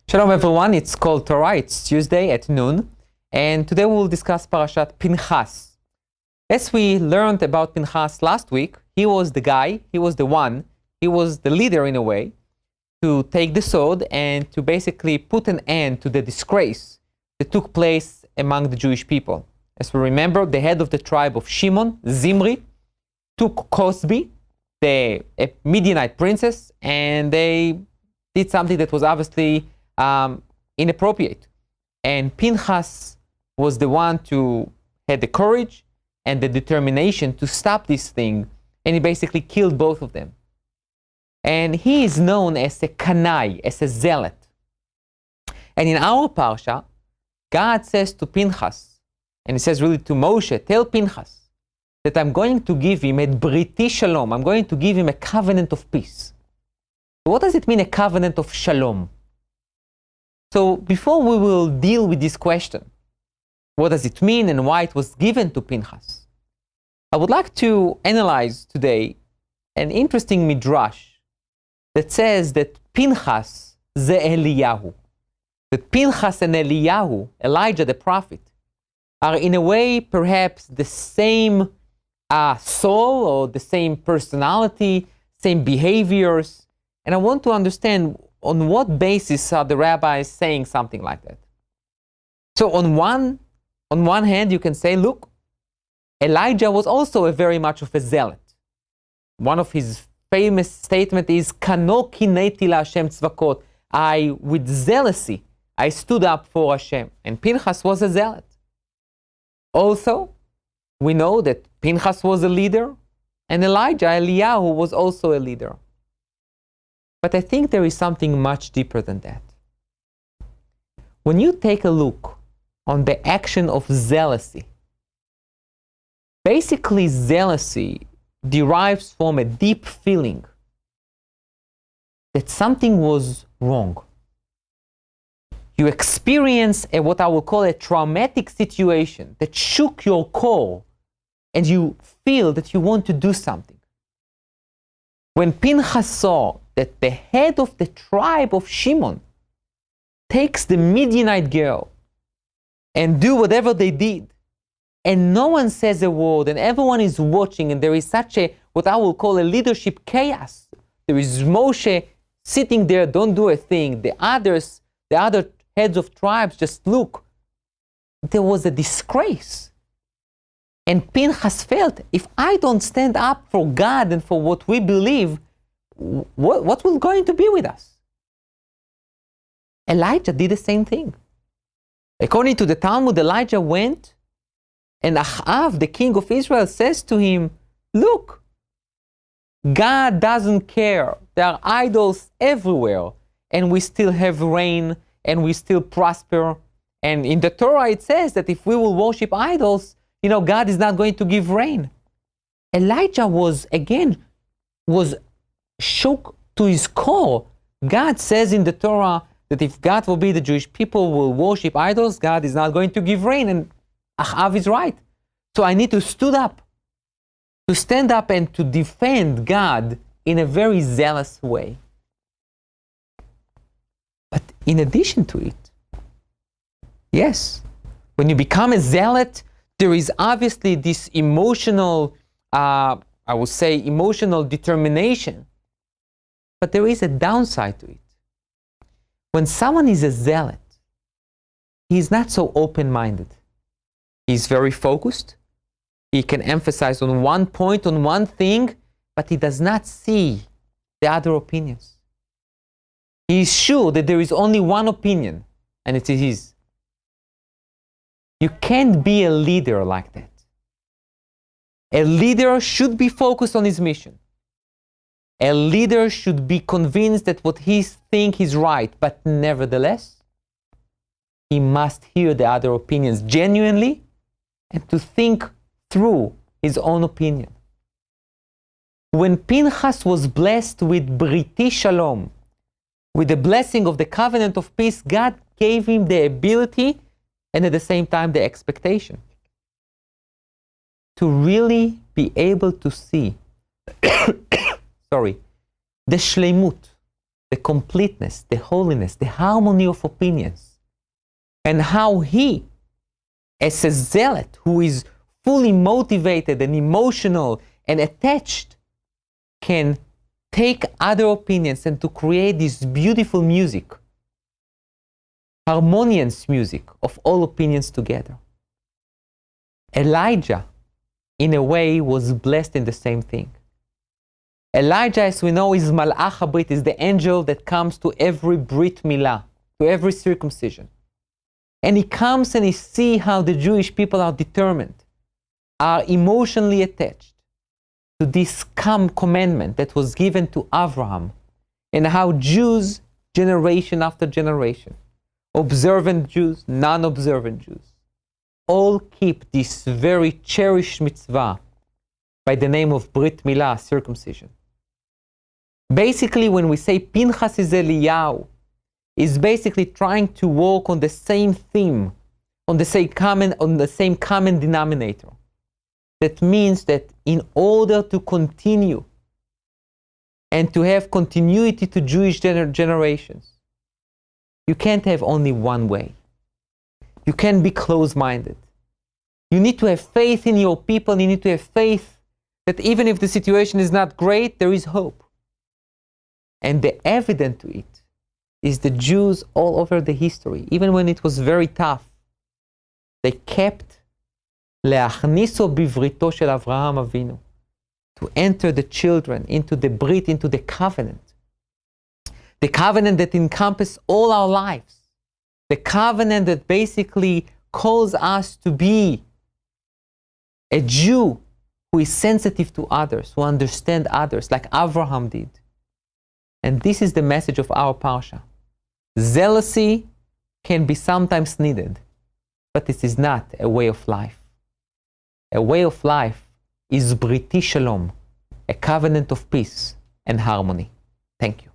Shalom everyone, it's called Torah, it's Tuesday at noon, and today we'll discuss Parashat Pinchas. As we learned about Pinchas last week, he was the guy, he was the leader in a way, to take the sword and to basically put an end to the disgrace that took place among the Jewish people. As we remember, the head of the tribe of Shimon, Zimri, took Cosbi, the Midianite princess, and they did something that was obviously inappropriate. And Pinchas was the one who had the courage and the determination to stop this thing, and he basically killed both of them. And he is known as a kanai, as a zealot. And in our parsha, God says to Pinchas, and he says really to Moshe, tell Pinchas that I'm going to give him a briti shalom, I'm going to give him a covenant of peace. What does it mean, a covenant of shalom? So before we will deal with this question, what does it mean and why it was given to Pinchas, I would like to analyze today an interesting midrash that says that Pinchas ze Eliyahu, that Pinchas and Eliyahu, Elijah the prophet, are in a way perhaps the same soul or the same personality, same behaviors. And I want to understand on what basis are the rabbis saying something like that. So on one hand, you can say, look, Elijah was also very much of a zealot. One of his famous statements is, Kano kineti la Hashem tzvakot. With zealousy, I stood up for Hashem. And Pinchas was a zealot. Also, we know that Pinchas was a leader, and Eliyahu, was also a leader. But I think there is something much deeper than that. When you take a look on the action of zealousy, basically zealousy derives from a deep feeling that something was wrong. You experience what I will call a traumatic situation that shook your core, and you feel that you want to do something. When Pinchas saw that the head of the tribe of Shimon takes the Midianite girl and do whatever they did, and no one says a word, and everyone is watching, and there is such a, what I will call a leadership chaos. There is Moshe sitting there, don't do a thing. The other heads of tribes just look. There was a disgrace. And Pinchas felt, if I don't stand up for God and for what we believe, what will going to be with us? Elijah did the same thing. According to the Talmud, Elijah went, and Achav, the king of Israel, says to him, look, God doesn't care. There are idols everywhere, and we still have rain, and we still prosper. And in the Torah it says that if we will worship idols, God is not going to give rain. Elijah was shook to his core. God says in the Torah that if God forbid the Jewish people will worship idols, God is not going to give rain. And Achav is right. So I need to stand up and to defend God in a very zealous way. But in addition to it, yes, when you become a zealot, there is obviously this emotional, emotional determination. But there is a downside to it. When someone is a zealot, he's not so open-minded. He's very focused. He can emphasize on one point, on one thing, but he does not see the other opinions. He is sure that there is only one opinion, and it is his. You can't be a leader like that. A leader should be focused on his mission. A leader should be convinced that what he thinks is right, but nevertheless, he must hear the other opinions genuinely and to think through his own opinion. When Pinchas was blessed with briti shalom, with the blessing of the covenant of peace, God gave him the ability and at the same time the expectation to really be able to see the shleimut, the completeness, the holiness, the harmony of opinions, and how he, as a zealot who is fully motivated and emotional and attached, can take other opinions and to create this beautiful music, harmonious music of all opinions together. Elijah, in a way, was blessed in the same thing. Elijah, as we know, is Malach HaBrit, is the angel that comes to every Brit Milah, to every circumcision. And he comes and he sees how the Jewish people are determined, are emotionally attached to this commandment that was given to Abraham, and how Jews, generation after generation, observant Jews, non-observant Jews, all keep this very cherished mitzvah by the name of Brit Milah, circumcision. Basically, when we say Pinchas is Eliyahu, is basically trying to work on the same theme, on the same common denominator. That means that in order to continue and to have continuity to Jewish generations, you can't have only one way. You can't be closed-minded. You need to have faith in your people. You need to have faith that even if the situation is not great, there is hope. And the evidence to it is the Jews all over the history, even when it was very tough, they kept להכניסו בבריתו של אברהם אבינו, to enter the children into the brit, into the covenant that encompasses all our lives, the covenant that basically calls us to be a Jew who is sensitive to others, who understands others, like Abraham did. And this is the message of our parsha. Zealousy can be sometimes needed, but this is not a way of life. A way of life is Briti Shalom, a covenant of peace and harmony. Thank you.